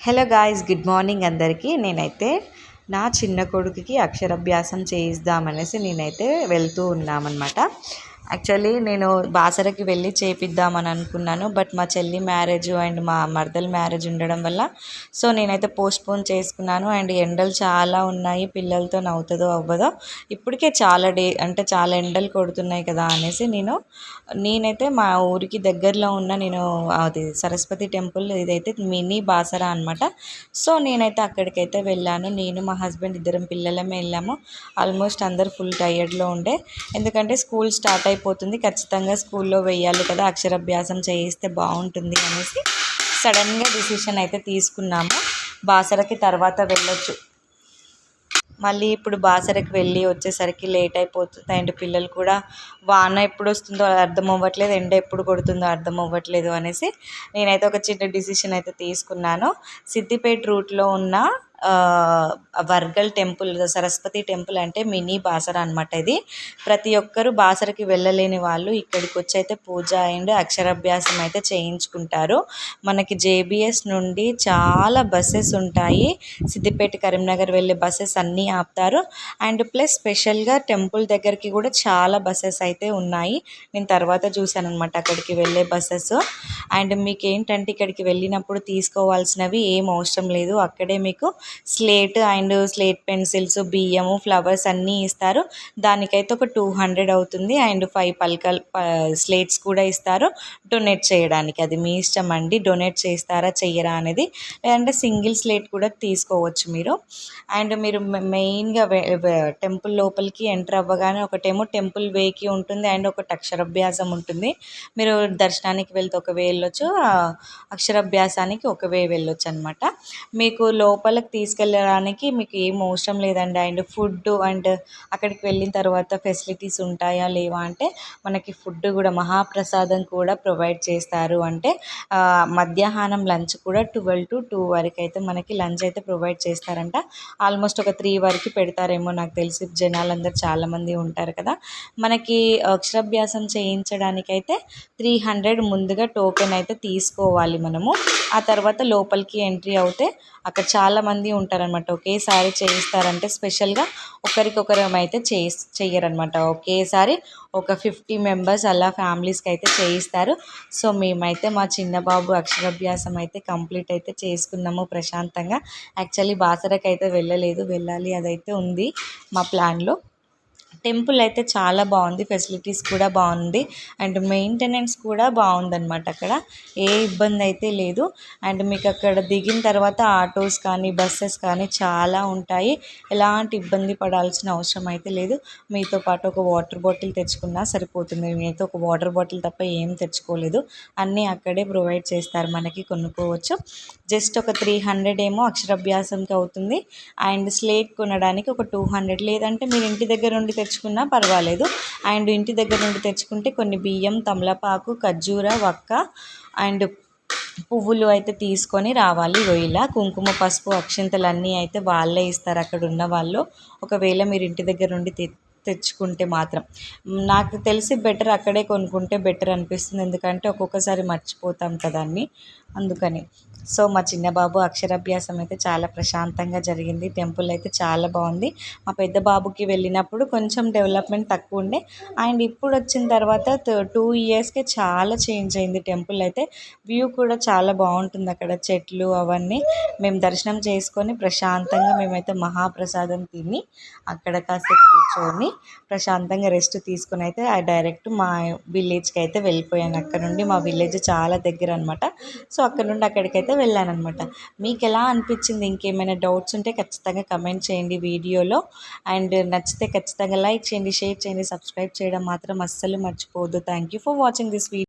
Hello guys, good morning అందరికీ. నేనైతే నా చిన్న కొడుకుకి అక్షరాభ్యాసం చేయిద్దామనేసి నేనైతే వెళ్తూ ఉన్నామన్నమాట. యాక్చువల్లీ నేను బాసరకి వెళ్ళి చేపిద్దామని అనుకున్నాను. బట్ మా చెల్లి మ్యారేజ్ అండ్ మా మరదల మ్యారేజ్ ఉండడం వల్ల సో నేనైతే పోస్ట్పోన్ చేసుకున్నాను. అండ్ ఎండలు చాలా ఉన్నాయి, పిల్లలతో అవుతుందో అవ్వదో. ఇప్పటికే చాలా ఎండలు కొడుతున్నాయి కదా అనేసి నేనైతే మా ఊరికి దగ్గరలో ఉన్న అది సరస్వతి టెంపుల్, ఇదైతే మినీ బాసర అనమాట. సో నేనైతే అక్కడికైతే వెళ్ళాను. నేను మా హస్బెండ్ ఇద్దరం పిల్లలమే వెళ్ళాము. ఆల్మోస్ట్ అందరు ఫుల్ టైర్డ్లో ఉండే, ఎందుకంటే స్కూల్ స్టార్ట్ అయిపోతుంది, ఖచ్చితంగా స్కూల్లో వెయ్యాలి కదా, అక్షరాభ్యాసం చేయిస్తే బాగుంటుంది అనేసి సడన్గా డిసిషన్ అయితే తీసుకున్నాము. బాసరకి తర్వాత వెళ్ళొచ్చు, మళ్ళీ ఇప్పుడు బాసరకి వెళ్ళి వచ్చేసరికి లేట్ అయిపోతుంది. అండ్ పిల్లలు కూడా వాన ఎప్పుడు వస్తుందో అర్థం అవ్వట్లేదు, ఎండ ఎప్పుడు కొడుతుందో అర్థం అవ్వట్లేదు అనేసి నేనైతే ఒక చిన్న డిసిషన్ అయితే తీసుకున్నాను. సిద్దిపేట రూట్లో ఉన్న వర్గల్ టెంపుల్, సరస్వతి టెంపుల్ అంటే మినీ బాసర అనమాట. ఇది ప్రతి ఒక్కరూ బాసరకి వెళ్ళలేని వాళ్ళు ఇక్కడికి వచ్చి అయితే పూజ అండ్ అక్షరాభ్యాసం అయితే చేయించుకుంటారు. మనకి జేబీఎస్ నుండి చాలా బస్సెస్ ఉంటాయి, సిద్దిపేట కరీంనగర్ వెళ్ళే బస్సెస్ అన్నీ ఆపుతారు. అండ్ ప్లస్ స్పెషల్గా టెంపుల్ దగ్గరికి కూడా చాలా బస్సెస్ అయితే ఉన్నాయి. నేను తర్వాత చూశాను అనమాట అక్కడికి వెళ్ళే బస్సెస్. అండ్ మీకు ఏంటంటే ఇక్కడికి వెళ్ళినప్పుడు తీసుకోవాల్సినవి ఏం అవసరం లేదు, అక్కడే మీకు స్లేట్ పెన్సిల్స్, బియ్యము, ఫ్లవర్స్ అన్నీ ఇస్తారు. దానికైతే ఒక 200 అవుతుంది. అండ్ 5 స్లేట్స్ కూడా ఇస్తారు డొనేట్ చేయడానికి. అది మీ ఇష్టం అండి, డొనేట్ చేస్తారా చెయ్యరా అనేది. లేదంటే సింగిల్ స్లేట్ కూడా తీసుకోవచ్చు మీరు. అండ్ మీరు మెయిన్గా టెంపుల్ లోపలికి ఎంటర్ అవ్వగానే ఒకటేమో టెంపుల్ వేకి ఉంటుంది అండ్ ఒకటి అక్షరాభ్యాసం ఉంటుంది. మీరు దర్శనానికి వెళ్తే ఒక వే వెళ్ళొచ్చు, అక్షరాభ్యాసానికి ఒక వే వెళ్ళొచ్చు అనమాట. మీకు లోపలికి తీసుకెళ్ళడానికి మీకు ఏం అవసరం లేదండి. అండ్ ఫుడ్ అండ్ అక్కడికి వెళ్ళిన తర్వాత ఫెసిలిటీస్ ఉంటాయా లేవా అంటే, మనకి ఫుడ్ కూడా మహాప్రసాదం కూడా ప్రొవైడ్ చేస్తారు. అంటే మధ్యాహ్నం లంచ్ కూడా 12 to 2 వరకు అయితే మనకి లంచ్ అయితే ప్రొవైడ్ చేస్తారంట. ఆల్మోస్ట్ ఒక 3 వరకు పెడతారేమో నాకు తెలిసి, జనాలందరూ చాలామంది ఉంటారు కదా. మనకి అక్షరాభ్యాసం చేయించడానికైతే 300 ముందుగా టోకెన్ అయితే తీసుకోవాలి మనము. ఆ తర్వాత లోపలికి ఎంట్రీ అవుతే అక్కడ చాలామంది ఉంటారనమాట, ఒకేసారి చేయిస్తారంటే స్పెషల్గా ఒకరికొకరం అయితే చెయ్యరనమాట. ఒకేసారి ఒక 50 మెంబర్స్ అలా ఫ్యామిలీస్కి అయితే చేయిస్తారు. సో మేమైతే మా చిన్న బాబు అక్షరాభ్యాసం అయితే కంప్లీట్ అయితే చేసుకున్నాము ప్రశాంతంగా. యాక్చువల్లీ బాసరకి అయితే వెళ్ళాలి, అదైతే ఉంది మా ప్లాన్లో. టెంపుల్ అయితే చాలా బాగుంది, ఫెసిలిటీస్ కూడా బాగుంది అండ్ మెయింటెనెన్స్ కూడా బాగుందన్నమాట. అక్కడ ఏ ఇబ్బంది అయితే లేదు. అండ్ మీకు అక్కడ దిగిన తర్వాత ఆటోస్ కానీ బస్సెస్ కానీ చాలా ఉంటాయి, ఎలాంటి ఇబ్బంది పడాల్సిన అవసరం అయితే లేదు. మీతో పాటు ఒక వాటర్ బాటిల్ తెచ్చుకున్నా సరిపోతుంది. నేనైతే ఒక వాటర్ బాటిల్ తప్ప ఏం తెచ్చుకోలేదు, అన్నీ అక్కడే ప్రొవైడ్ చేస్తారు, మనకి కొనుక్కోవచ్చు. జస్ట్ ఒక 300 ఏమో అక్షరాభ్యాసంకి అవుతుంది. అండ్ స్లేట్ కొనడానికి ఒక 200, లేదంటే మీరు ఇంటి దగ్గర నుండి తెచ్చుకున్నా పర్వాలేదు. అండ్ ఇంటి దగ్గర నుండి తెచ్చుకుంటే కొన్ని బియ్యం, తమలపాకు, ఖర్జూర, వక్క అండ్ పువ్వులు అయితే తీసుకొని రావాలి. ఇలా కుంకుమ, పసుపు, అక్షింతలు అన్నీ అయితే వాళ్ళే ఇస్తారు అక్కడ ఉన్న వాళ్ళు. ఒకవేళ మీరు ఇంటి దగ్గర నుండి తెచ్చుకుంటే మాత్రం నాకు తెలిసి బెటర్ అక్కడే కొనుక్కుంటే బెటర్ అనిపిస్తుంది, ఎందుకంటే ఒక్కొక్కసారి మర్చిపోతాం కదా అన్నీ, అందుకని. సో మా చిన్న బాబు అక్షరాభ్యాసం అయితే చాలా ప్రశాంతంగా జరిగింది. టెంపుల్ అయితే చాలా బాగుంది. మా పెద్ద బాబుకి వెళ్ళినప్పుడు కొంచెం డెవలప్మెంట్ తక్కువ ఉండే, అండ్ ఇప్పుడు వచ్చిన తర్వాత 2 ఇయర్స్కే చాలా చేంజ్ అయింది టెంపుల్ అయితే. వ్యూ కూడా చాలా బాగుంటుంది, అక్కడ చెట్లు అవన్నీ. మేము దర్శనం చేసుకొని ప్రశాంతంగా మేమైతే మహాప్రసాదం తిని అక్కడ కాసేపు కూర్చొని ప్రశాంతంగా రెస్ట్ తీసుకొని అయితే డైరెక్ట్ మా విలేజ్కి అయితే వెళ్ళిపోయాను. అక్కడ నుండి మా విలేజ్ చాలా దగ్గర అనమాట. సో అక్కడ నుండి అక్కడికైతే వెళ్ళానమాట. మీకు ఎలా అనిపించింది? ఇంకేమైనా డౌట్స్ ఉంటే ఖచ్చితంగా కమెంట్ చేయండి వీడియోలో. అండ్ నచ్చితే ఖచ్చితంగా లైక్ చేయండి, షేర్ చేయండి, సబ్స్క్రైబ్ చేయడం మాత్రం అస్సలు మర్చిపోవద్దు. Thank you for watching this video.